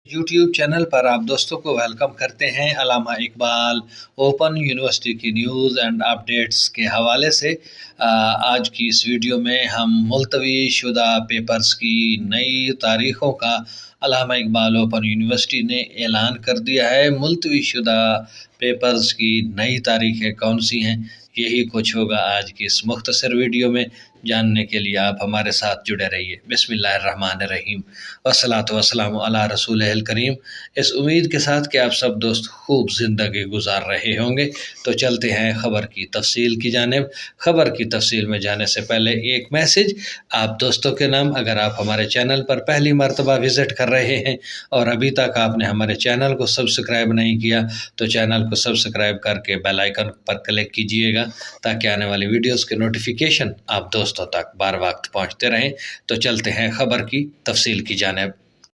YouTube channel पर आप दोस्तों को वेलकम करते हैं। अल्लामा इकबाल ओपन यूनिवर्सिटी की न्यूज़ एंड अपडेट्स के हवाले से आज की इस वीडियो में हम मुलतवी शुदा पेपर्स की नई तारीख़ों का अल्लामा इकबाल ओपन यूनिवर्सिटी ने ऐलान कर दिया है। मुलतवी शुदा पेपर्स की नई तारीख़ें कौन सी हैं, यही कुछ होगा आज की इस मुख्तसर वीडियो में। जानने के लिए आप हमारे साथ जुड़े रहिए। बिस्मिल्लाहिर्रहमानिर्रहीम वस्सलातु वस्सलामु अला रसूलिल करीम। इस उम्मीद के साथ कि आप सब दोस्त खूब ज़िंदगी गुजार रहे होंगे, तो चलते हैं ख़बर की तफसील की जानिब। ख़बर की तफसील में जाने से पहले एक मैसेज आप दोस्तों के नाम। अगर आप हमारे चैनल पर पहली मरतबा विज़िट कर रहे हैं और अभी तक आपने हमारे चैनल को सब्सक्राइब नहीं किया, तो चैनल को सब्सक्राइब करके बेल आइकन पर क्लिक कीजिएगा ताकि आने वाली वीडियोस के नोटिफिकेशन आप दोस्तों तक बार वक्त पहुँचते रहें। तो चलते हैं ख़बर की तफसील की जानिब।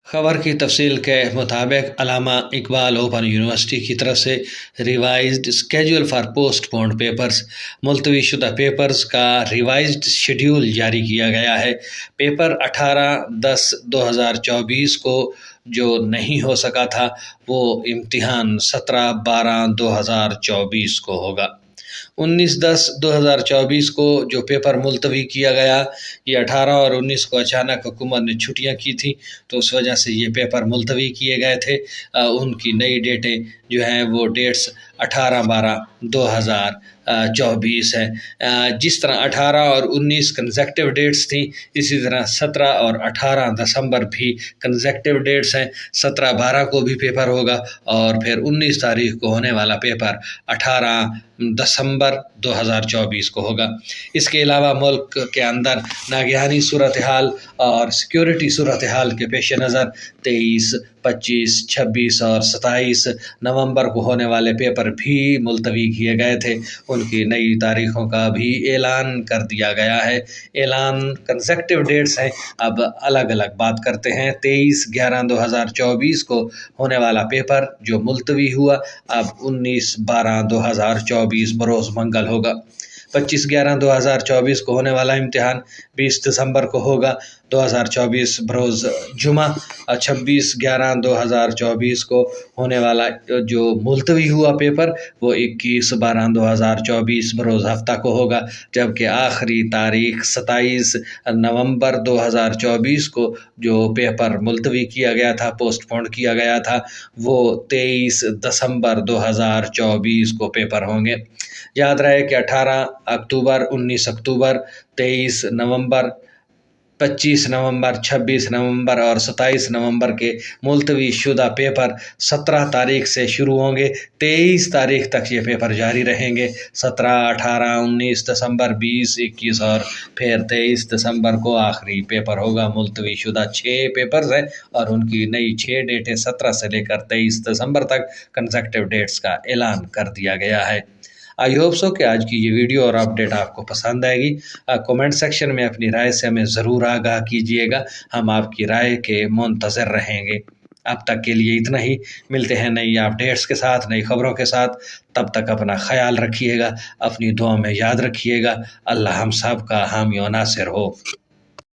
ख़बर की तफसील के मुताबिक अल्लामा इकबाल ओपन यूनिवर्सिटी की तरफ से revised schedule for postponed papers, मुलतवी शुदा पेपर्स का रिवाइज्ड शेड्यूल जारी किया गया है। पेपर 18/10/2024 को जो नहीं हो सका था, वो इम्तिहान 17/12/2024 को होगा। 19/10/2024 को जो पेपर मुलतवी किया गया, ये 18 और 19 को अचानक हुकूमत ने छुट्टियां की थी, तो उस वजह से ये पेपर मुलतवी किए गए थे। उनकी नई डेटें जो हैं वो डेट्स 18/12/2024 है। जिस तरह 18 और 19 कंसेक्टिव डेट्स थी, इसी तरह 17 और 18 दिसंबर भी कंसेक्टिव डेट्स हैं। 17/12 को भी पेपर होगा और फिर 19 तारीख को होने वाला पेपर 18 दिसंबर 2024 को होगा। इसके अलावा मुल्क के अंदर नागहानी सूरत हाल और सिक्योरिटी सूरत हाल के पेश नज़र 23, 25, 26 और 27 नवंबर को होने वाले पेपर भी मुलतवी किए गए थे। उनकी नई तारीख़ों का भी ऐलान कर दिया गया है। ऐलान कंसेक्टिव डेट्स हैं। अब अलग अलग बात करते हैं। 23/11/2024 को होने वाला पेपर जो मुलतवी हुआ, अब 19/12/2024 बरोज़ मंगल होगा। 25/11/2024 को होने वाला इम्तिहान 20 दिसंबर को होगा 2024 बरोज़ जुमा। 26/11/2024 को होने वाला जो मुलतवी हुआ पेपर, वो 21/12/2024 बरोज़ हफ्ता को होगा। जबकि आखिरी तारीख 27 नवंबर 2024 को जो पेपर मुलतवी किया गया था, पोस्टपोन किया गया था, वो 23 दिसंबर 2024 को पेपर होंगे। याद रहे कि 18 अक्टूबर, 19 अक्टूबर, 23 नवंबर, 25 नवंबर, 26 नवंबर और 27 नवंबर के मुलतवी शुदा पेपर 17 तारीख से शुरू होंगे। 23 तारीख तक ये पेपर जारी रहेंगे। 17, 18, 19 दिसंबर, 20, 21 और फिर 23 दिसंबर को आखिरी पेपर होगा। मुलतवी शुदा 6 पेपर्स हैं और उनकी नई 6 डेटें 17 से लेकर 23 दिसंबर तक कंसेक्टिव डेट्स का ऐलान कर दिया गया है। आई होप सो कि आज की ये वीडियो और अपडेट आपको पसंद आएगी। कमेंट सेक्शन में अपनी राय से हमें ज़रूर आगाह कीजिएगा। हम आपकी राय के मुंतज़र रहेंगे। अब तक के लिए इतना ही। मिलते हैं नई अपडेट्स के साथ, नई खबरों के साथ। तब तक अपना ख्याल रखिएगा, अपनी दुआ में याद रखिएगा। अल्लाह हम सब का हामी व नासिर हो।